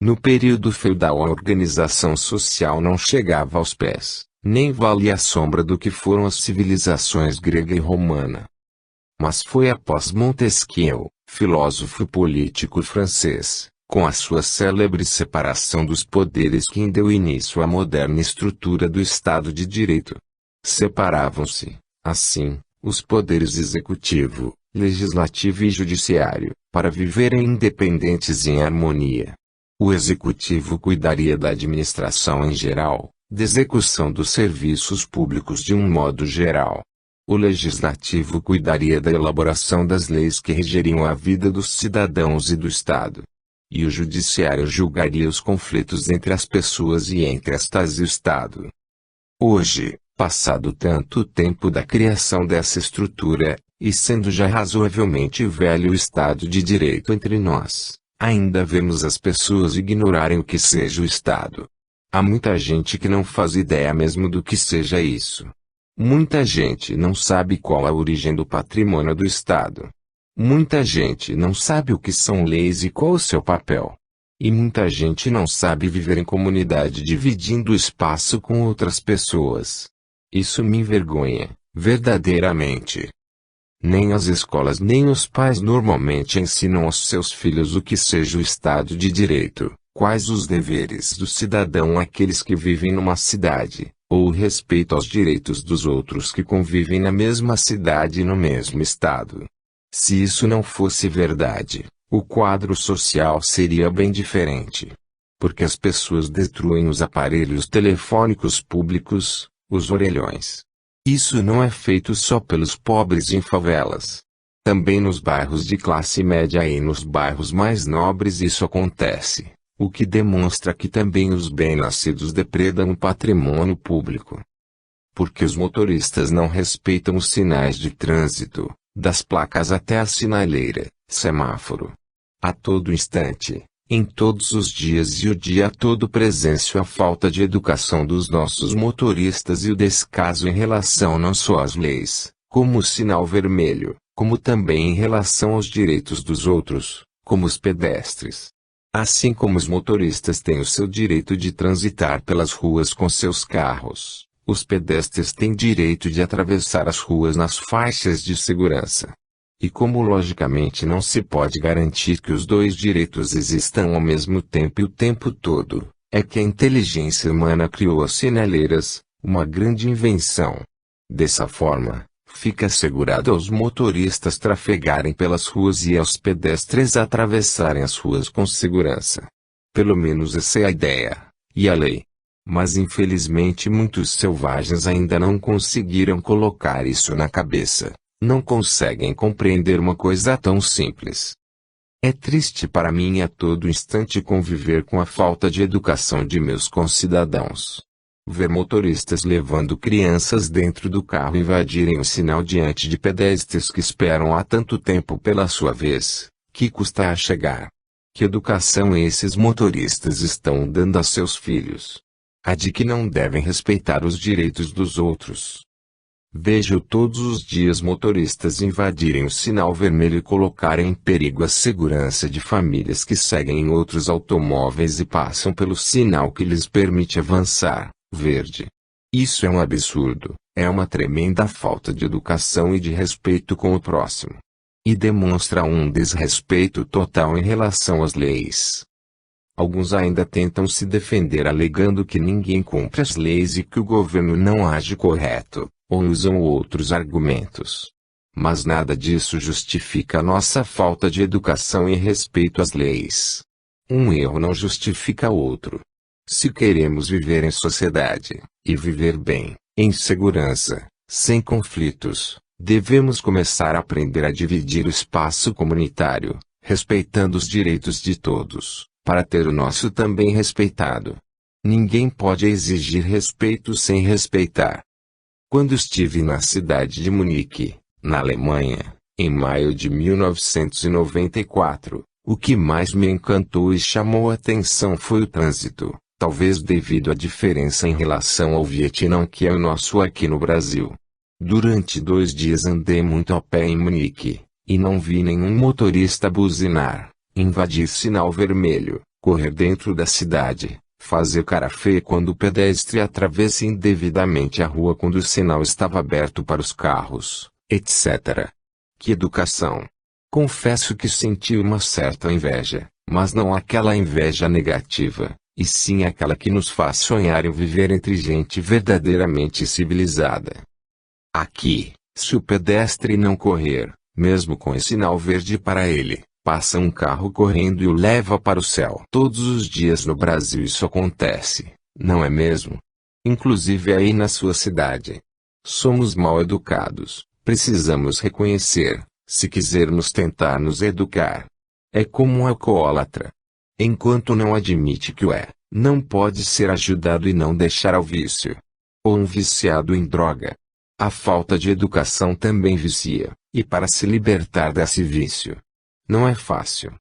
No período feudal a organização social não chegava aos pés, nem valia a sombra do que foram as civilizações grega e romana. Mas foi após Montesquieu, filósofo político francês, com a sua célebre separação dos poderes que deu início à moderna estrutura do Estado de Direito. Separavam-se, assim, os poderes executivo, legislativo e judiciário, para viverem independentes em harmonia. O executivo cuidaria da administração em geral, de execução dos serviços públicos de um modo geral. O Legislativo cuidaria da elaboração das leis que regeriam a vida dos cidadãos e do Estado. E o Judiciário julgaria os conflitos entre as pessoas e entre estas e o Estado. Hoje, passado tanto tempo da criação dessa estrutura, e sendo já razoavelmente velho o Estado de Direito entre nós, ainda vemos as pessoas ignorarem o que seja o Estado. Há muita gente que não faz ideia mesmo do que seja isso. Muita gente não sabe qual a origem do patrimônio do Estado. Muita gente não sabe o que são leis e qual o seu papel. E muita gente não sabe viver em comunidade dividindo o espaço com outras pessoas. Isso me envergonha, verdadeiramente. Nem as escolas nem os pais normalmente ensinam aos seus filhos o que seja o Estado de Direito, quais os deveres do cidadão àqueles que vivem numa cidade, ou o respeito aos direitos dos outros que convivem na mesma cidade e no mesmo estado. Se isso não fosse verdade, o quadro social seria bem diferente. Porque as pessoas destruem os aparelhos telefônicos públicos, os orelhões. Isso não é feito só pelos pobres em favelas. Também nos bairros de classe média e nos bairros mais nobres isso acontece. O que demonstra que também os bem-nascidos depredam o patrimônio público. Porque os motoristas não respeitam os sinais de trânsito, das placas até a sinaleira, semáforo. A todo instante, em todos os dias e o dia todo presencio a falta de educação dos nossos motoristas e o descaso em relação não só às leis, como o sinal vermelho, como também em relação aos direitos dos outros, como os pedestres. Assim como os motoristas têm o seu direito de transitar pelas ruas com seus carros, os pedestres têm direito de atravessar as ruas nas faixas de segurança. E como logicamente não se pode garantir que os dois direitos existam ao mesmo tempo e o tempo todo, é que a inteligência humana criou as sinaleiras, uma grande invenção. Dessa forma, fica assegurado aos motoristas trafegarem pelas ruas e aos pedestres atravessarem as ruas com segurança. Pelo menos essa é a ideia, e a lei. Mas infelizmente muitos selvagens ainda não conseguiram colocar isso na cabeça, não conseguem compreender uma coisa tão simples. É triste para mim a todo instante conviver com a falta de educação de meus concidadãos. Ver motoristas levando crianças dentro do carro invadirem o sinal diante de pedestres que esperam há tanto tempo pela sua vez, que custa a chegar. Que educação esses motoristas estão dando a seus filhos? A de que não devem respeitar os direitos dos outros. Vejo todos os dias motoristas invadirem o sinal vermelho e colocarem em perigo a segurança de famílias que seguem em outros automóveis e passam pelo sinal que lhes permite avançar, verde. Isso é um absurdo, é uma tremenda falta de educação e de respeito com o próximo. E demonstra um desrespeito total em relação às leis. Alguns ainda tentam se defender alegando que ninguém cumpre as leis e que o governo não age correto, ou usam outros argumentos. Mas nada disso justifica a nossa falta de educação e respeito às leis. Um erro não justifica outro. Se queremos viver em sociedade, e viver bem, em segurança, sem conflitos, devemos começar a aprender a dividir o espaço comunitário, respeitando os direitos de todos, para ter o nosso também respeitado. Ninguém pode exigir respeito sem respeitar. Quando estive na cidade de Munique, na Alemanha, em maio de 1994, o que mais me encantou e chamou a atenção foi o trânsito, talvez devido à diferença em relação ao Vietnã que é o nosso aqui no Brasil. Durante 2 dias andei muito a pé em Munique, e não vi nenhum motorista buzinar, invadir sinal vermelho, correr dentro da cidade, fazer cara feia quando o pedestre atravessa indevidamente a rua quando o sinal estava aberto para os carros, etc. Que educação! Confesso que senti uma certa inveja, mas não aquela inveja negativa, e sim aquela que nos faz sonhar em viver entre gente verdadeiramente civilizada. Aqui, se o pedestre não correr, mesmo com esse sinal verde para ele, passa um carro correndo e o leva para o céu. Todos os dias no Brasil isso acontece, não é mesmo? inclusive aí na sua cidade. Somos mal educados, precisamos reconhecer, se quisermos tentar nos educar. É como um alcoólatra. Enquanto não admite que o é, não pode ser ajudado e não deixar ao vício. Ou um viciado em droga. A falta de educação também vicia, e para se libertar desse vício, não é fácil.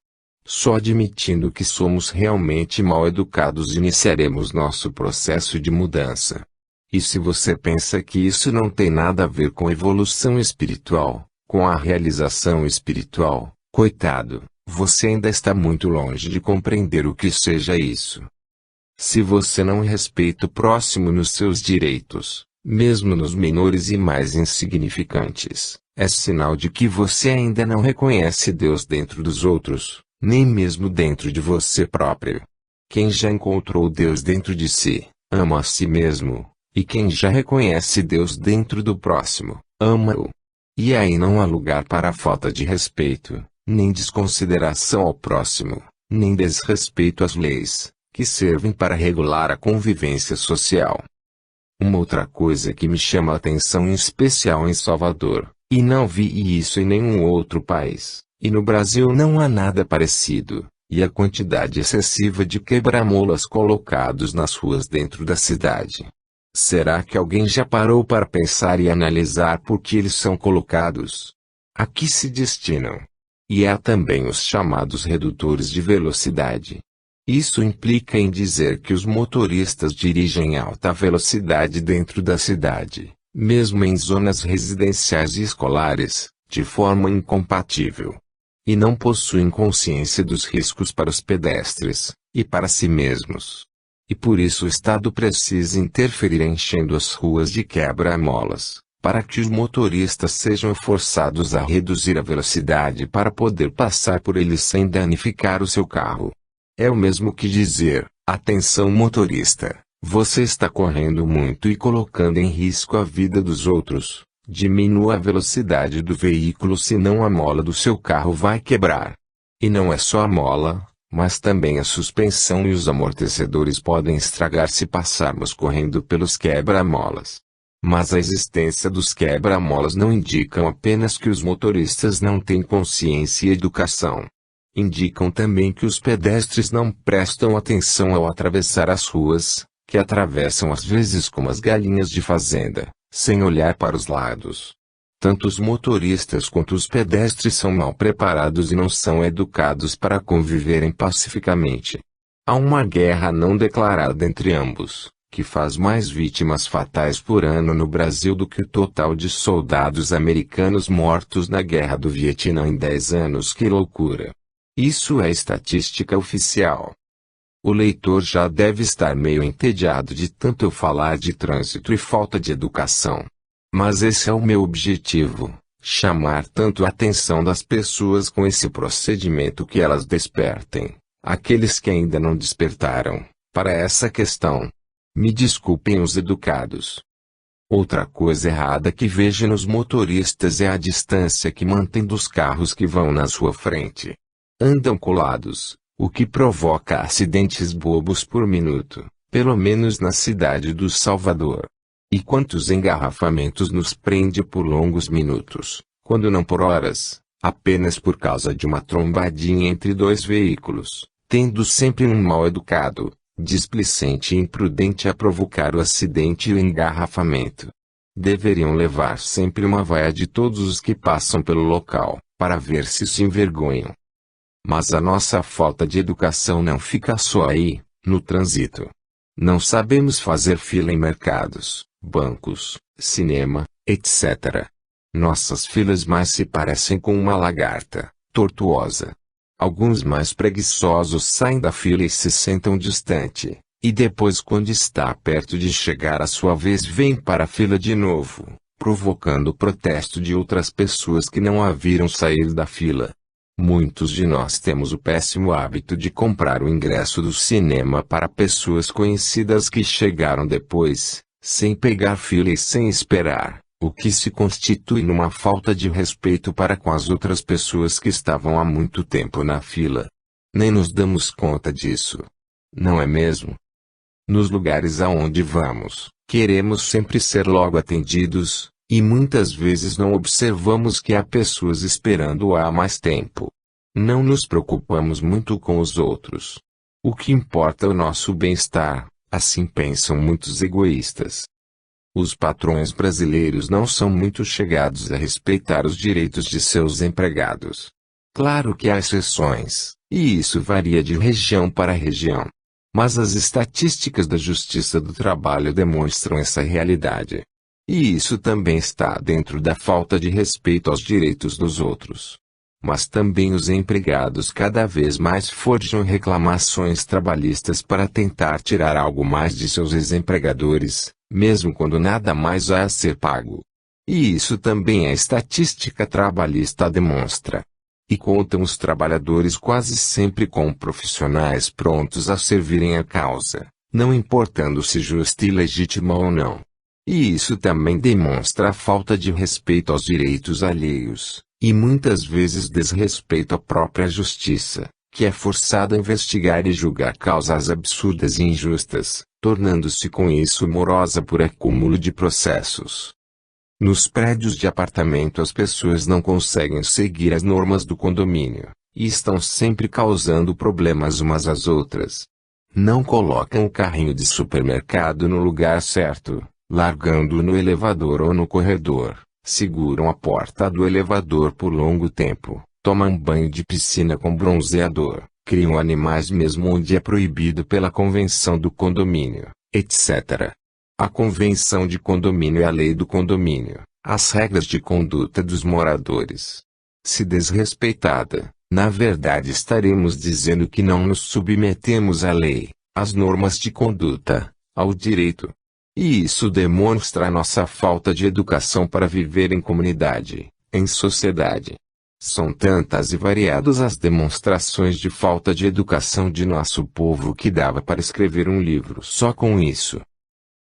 Só admitindo que somos realmente mal educados iniciaremos nosso processo de mudança. E se você pensa que isso não tem nada a ver com evolução espiritual, com a realização espiritual, coitado, você ainda está muito longe de compreender o que seja isso. Se você não respeita o próximo nos seus direitos, mesmo nos menores e mais insignificantes, é sinal de que você ainda não reconhece Deus dentro dos outros, nem mesmo dentro de você próprio. Quem já encontrou Deus dentro de si, ama a si mesmo, e quem já reconhece Deus dentro do próximo, ama-o. E aí não há lugar para a falta de respeito, nem desconsideração ao próximo, nem desrespeito às leis, que servem para regular a convivência social. Uma outra coisa que me chama a atenção em especial em Salvador, e não vi isso em nenhum outro país, e no Brasil não há nada parecido, e a quantidade excessiva de quebra-molas colocados nas ruas dentro da cidade. Será que alguém já parou para pensar e analisar por que eles são colocados? A que se destinam? E há também os chamados redutores de velocidade. Isso implica em dizer que os motoristas dirigem em alta velocidade dentro da cidade, mesmo em zonas residenciais e escolares, de forma incompatível. E não possuem consciência dos riscos para os pedestres, e para si mesmos. E por isso o Estado precisa interferir enchendo as ruas de quebra-molas, para que os motoristas sejam forçados a reduzir a velocidade para poder passar por eles sem danificar o seu carro. É o mesmo que dizer, atenção motorista, você está correndo muito e colocando em risco a vida dos outros. Diminua a velocidade do veículo senão a mola do seu carro vai quebrar. E não é só a mola, mas também a suspensão e os amortecedores podem estragar se passarmos correndo pelos quebra-molas. Mas a existência dos quebra-molas não indicam apenas que os motoristas não têm consciência e educação. Indicam também que os pedestres não prestam atenção ao atravessar as ruas, que atravessam às vezes como as galinhas de fazenda, sem olhar para os lados. Tanto os motoristas quanto os pedestres são mal preparados e não são educados para conviverem pacificamente. Há uma guerra não declarada entre ambos, que faz mais vítimas fatais por ano no Brasil do que o total de soldados americanos mortos na Guerra do Vietnã em 10 anos. Que loucura! Isso é estatística oficial. O leitor já deve estar meio entediado de tanto eu falar de trânsito e falta de educação. Mas esse é o meu objetivo, chamar tanto a atenção das pessoas com esse procedimento que elas despertem, aqueles que ainda não despertaram, para essa questão. Me desculpem os educados. Outra coisa errada que vejo nos motoristas é a distância que mantêm dos carros que vão na sua frente. Andam colados, o que provoca acidentes bobos por minuto, pelo menos na cidade do Salvador. E quantos engarrafamentos nos prende por longos minutos, quando não por horas, apenas por causa de uma trombadinha entre dois veículos, tendo sempre um mal-educado, displicente e imprudente a provocar o acidente e o engarrafamento. Deveriam levar sempre uma vaia de todos os que passam pelo local, para ver se envergonham. Mas a nossa falta de educação não fica só aí, no trânsito. Não sabemos fazer fila em mercados, bancos, cinema, etc. Nossas filas mais se parecem com uma lagarta, tortuosa. Alguns mais preguiçosos saem da fila e se sentam distante, e depois quando está perto de chegar a sua vez vêm para a fila de novo, provocando o protesto de outras pessoas que não a viram sair da fila. Muitos de nós temos o péssimo hábito de comprar o ingresso do cinema para pessoas conhecidas que chegaram depois, sem pegar fila e sem esperar, o que se constitui numa falta de respeito para com as outras pessoas que estavam há muito tempo na fila. Nem nos damos conta disso. Não é mesmo? Nos lugares aonde vamos, queremos sempre ser logo atendidos, e muitas vezes não observamos que há pessoas esperando há mais tempo. Não nos preocupamos muito com os outros. O que importa é o nosso bem-estar, assim pensam muitos egoístas. Os patrões brasileiros não são muito chegados a respeitar os direitos de seus empregados. Claro que há exceções, e isso varia de região para região. Mas as estatísticas da Justiça do Trabalho demonstram essa realidade. E isso também está dentro da falta de respeito aos direitos dos outros. Mas também os empregados cada vez mais forjam reclamações trabalhistas para tentar tirar algo mais de seus ex-empregadores, mesmo quando nada mais há a ser pago. E isso também a estatística trabalhista demonstra. E contam os trabalhadores quase sempre com profissionais prontos a servirem a causa, não importando se justa e legítima ou não. E isso também demonstra a falta de respeito aos direitos alheios, e muitas vezes desrespeito à própria justiça, que é forçada a investigar e julgar causas absurdas e injustas, tornando-se com isso morosa por acúmulo de processos. Nos prédios de apartamento as pessoas não conseguem seguir as normas do condomínio, e estão sempre causando problemas umas às outras. Não colocam o carrinho de supermercado no lugar certo, largando-o no elevador ou no corredor, seguram a porta do elevador por longo tempo, tomam banho de piscina com bronzeador, criam animais mesmo onde é proibido pela convenção do condomínio, etc. A convenção de condomínio é a lei do condomínio, as regras de conduta dos moradores. Se desrespeitada, na verdade estaremos dizendo que não nos submetemos à lei, às normas de conduta, ao direito. E isso demonstra a nossa falta de educação para viver em comunidade, em sociedade. São tantas e variadas as demonstrações de falta de educação de nosso povo que dava para escrever um livro só com isso.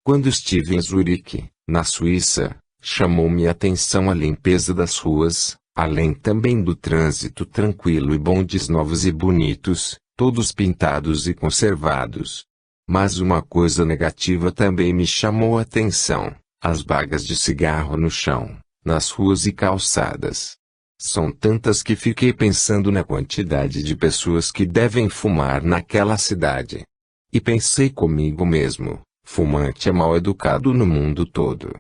Quando estive em Zurique, na Suíça, chamou-me a atenção a limpeza das ruas, além também do trânsito tranquilo e bondes novos e bonitos, todos pintados e conservados. Mas uma coisa negativa também me chamou a atenção, as bagas de cigarro no chão, nas ruas e calçadas. São tantas que fiquei pensando na quantidade de pessoas que devem fumar naquela cidade. E pensei comigo mesmo, fumante é mal educado no mundo todo.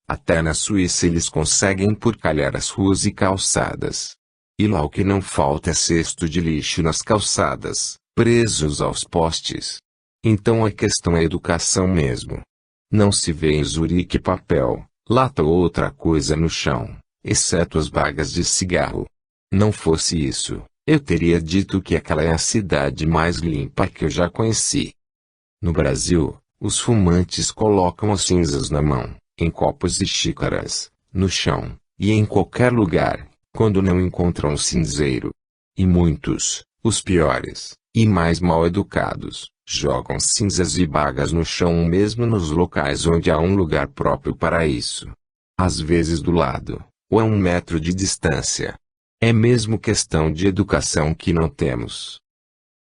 Até na Suíça eles conseguem porcalhar as ruas e calçadas. E lá o que não falta é cesto de lixo nas calçadas, presos aos postes. Então a questão é educação mesmo. Não se vê em Zurique papel, lata ou outra coisa no chão, exceto as bagas de cigarro. Não fosse isso, eu teria dito que aquela é a cidade mais limpa que eu já conheci. No Brasil, os fumantes colocam as cinzas na mão, em copos e xícaras, no chão, e em qualquer lugar, quando não encontram um cinzeiro. E muitos, os piores, e mais mal educados, jogam cinzas e bagas no chão mesmo nos locais onde há um lugar próprio para isso. Às vezes do lado, ou a 1 metro de distância. É mesmo questão de educação que não temos.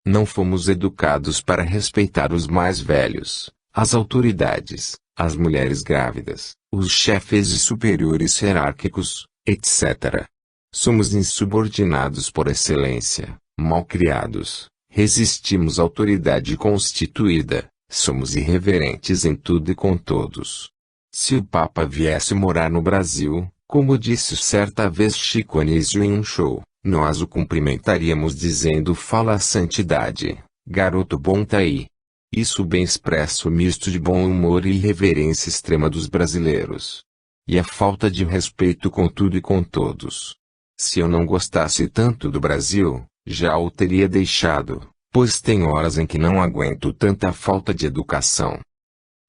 Não fomos educados para respeitar os mais velhos, as autoridades, as mulheres grávidas, os chefes e superiores hierárquicos, etc. Somos insubordinados por excelência, mal-criados, resistimos à autoridade constituída, somos irreverentes em tudo e com todos. Se o Papa viesse morar no Brasil, como disse certa vez Chico Anísio em um show, nós o cumprimentaríamos dizendo fala a santidade, garoto bom tá aí. Isso bem expressa o misto de bom humor e irreverência extrema dos brasileiros. E a falta de respeito com tudo e com todos. Se eu não gostasse tanto do Brasil, já o teria deixado, pois tem horas em que não aguento tanta falta de educação.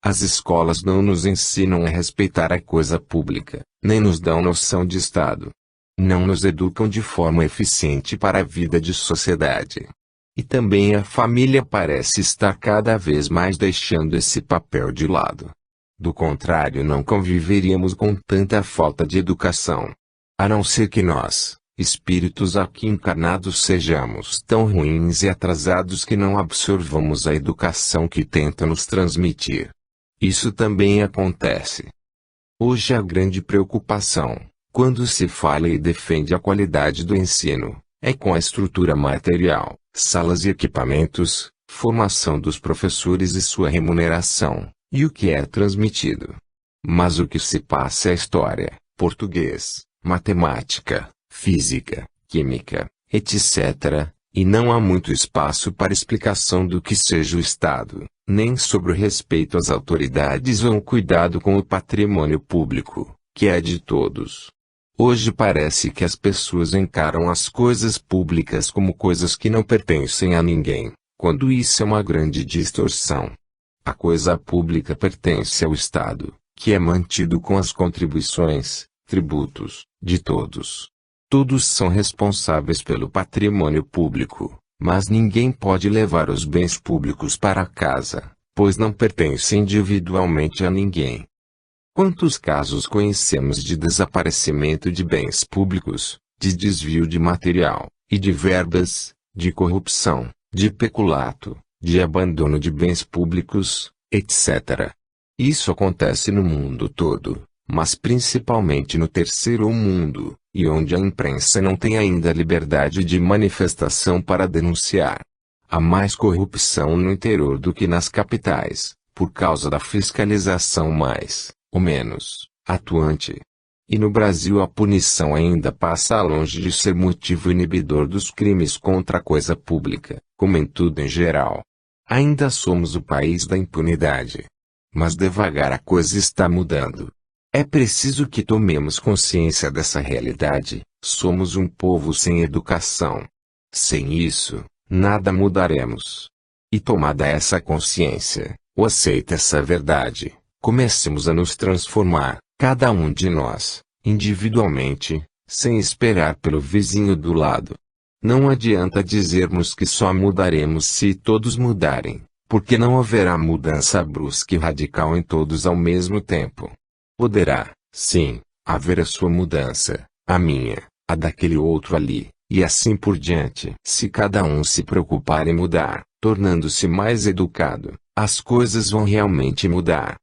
As escolas não nos ensinam a respeitar a coisa pública, nem nos dão noção de Estado. Não nos educam de forma eficiente para a vida de sociedade. E também a família parece estar cada vez mais deixando esse papel de lado. Do contrário, não conviveríamos com tanta falta de educação. A não ser que nós, espíritos aqui encarnados sejamos tão ruins e atrasados que não absorvamos a educação que tenta nos transmitir. Isso também acontece. Hoje a grande preocupação, quando se fala e defende a qualidade do ensino, é com a estrutura material, salas e equipamentos, formação dos professores e sua remuneração, e o que é transmitido. Mas o que se passa é história, português, matemática, física, química, etc., e não há muito espaço para explicação do que seja o Estado, nem sobre o respeito às autoridades ou o cuidado com o patrimônio público, que é de todos. Hoje parece que as pessoas encaram as coisas públicas como coisas que não pertencem a ninguém, quando isso é uma grande distorção. A coisa pública pertence ao Estado, que é mantido com as contribuições, tributos, de todos. Todos são responsáveis pelo patrimônio público, mas ninguém pode levar os bens públicos para casa, pois não pertencem individualmente a ninguém. Quantos casos conhecemos de desaparecimento de bens públicos, de desvio de material, e de verbas, de corrupção, de peculato, de abandono de bens públicos, etc. Isso acontece no mundo todo, mas principalmente no terceiro mundo, e onde a imprensa não tem ainda liberdade de manifestação para denunciar. Há mais corrupção no interior do que nas capitais, por causa da fiscalização mais, ou menos, atuante. E no Brasil a punição ainda passa longe de ser motivo inibidor dos crimes contra a coisa pública, como em tudo em geral. Ainda somos o país da impunidade. Mas devagar a coisa está mudando. É preciso que tomemos consciência dessa realidade. Somos um povo sem educação. Sem isso, nada mudaremos. E tomada essa consciência, ou aceita essa verdade, comecemos a nos transformar, cada um de nós, individualmente, sem esperar pelo vizinho do lado. Não adianta dizermos que só mudaremos se todos mudarem, porque não haverá mudança brusca e radical em todos ao mesmo tempo. Poderá, sim, haver a sua mudança, a minha, a daquele outro ali, e assim por diante. Se cada um se preocupar em mudar, tornando-se mais educado, as coisas vão realmente mudar.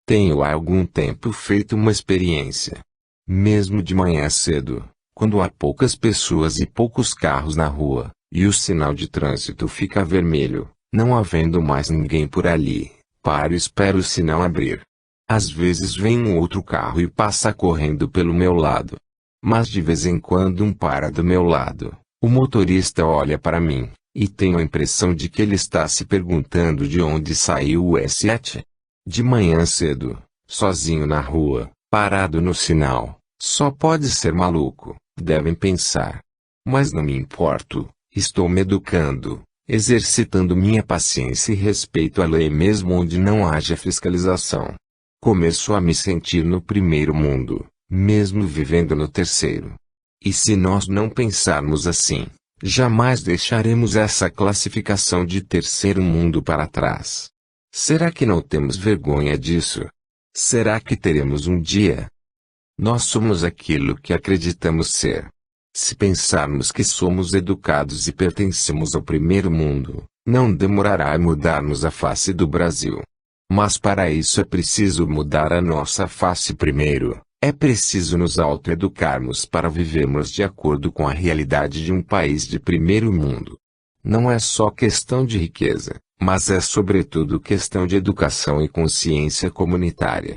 Tenho há algum tempo feito uma experiência. Mesmo de manhã cedo, quando há poucas pessoas e poucos carros na rua, e o sinal de trânsito fica vermelho, não havendo mais ninguém por ali, paro e espero o sinal abrir. Às vezes vem um outro carro e passa correndo pelo meu lado. Mas de vez em quando para do meu lado. O motorista olha para mim, e tenho a impressão de que ele está se perguntando de onde saiu o S7. De manhã cedo, sozinho na rua, parado no sinal, só pode ser maluco, devem pensar. Mas não me importo, estou me educando, exercitando minha paciência e respeito à lei mesmo onde não haja fiscalização. Começo a me sentir no primeiro mundo, mesmo vivendo no terceiro. E se nós não pensarmos assim, jamais deixaremos essa classificação de terceiro mundo para trás. Será que não temos vergonha disso? Será que teremos um dia? Nós somos aquilo que acreditamos ser. Se pensarmos que somos educados e pertencemos ao primeiro mundo, não demorará a mudarmos a face do Brasil. Mas para isso é preciso mudar a nossa face primeiro, é preciso nos autoeducarmos para vivermos de acordo com a realidade de um país de primeiro mundo. Não é só questão de riqueza, mas é sobretudo questão de educação e consciência comunitária.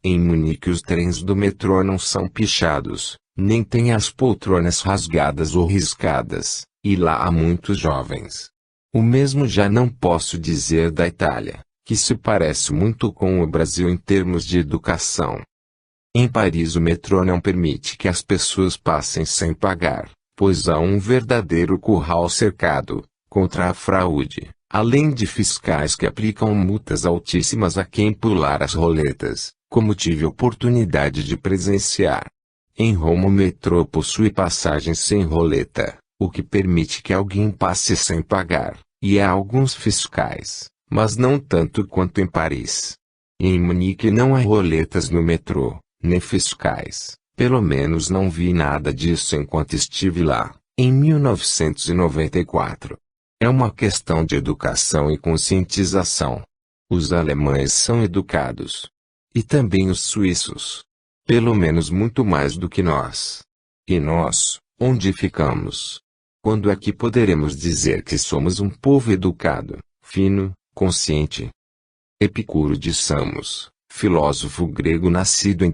Em Munique os trens do metrô não são pichados, nem têm as poltronas rasgadas ou riscadas, e lá há muitos jovens. O mesmo já não posso dizer da Itália, que se parece muito com o Brasil em termos de educação. Em Paris o metrô não permite que as pessoas passem sem pagar, pois há um verdadeiro curral cercado, contra a fraude, além de fiscais que aplicam multas altíssimas a quem pular as roletas, como tive oportunidade de presenciar. Em Roma o metrô possui passagens sem roleta, o que permite que alguém passe sem pagar, e há alguns fiscais, mas não tanto quanto em Paris. Em Munique não há roletas no metrô, nem fiscais, Pelo menos não vi nada disso enquanto estive lá, em 1994. É uma questão de educação e conscientização. Os alemães são educados. E também os suíços. Pelo menos muito mais do que nós. E nós, onde ficamos? Quando é que poderemos dizer que somos um povo educado, fino, consciente? Epicuro de Samos, filósofo grego nascido em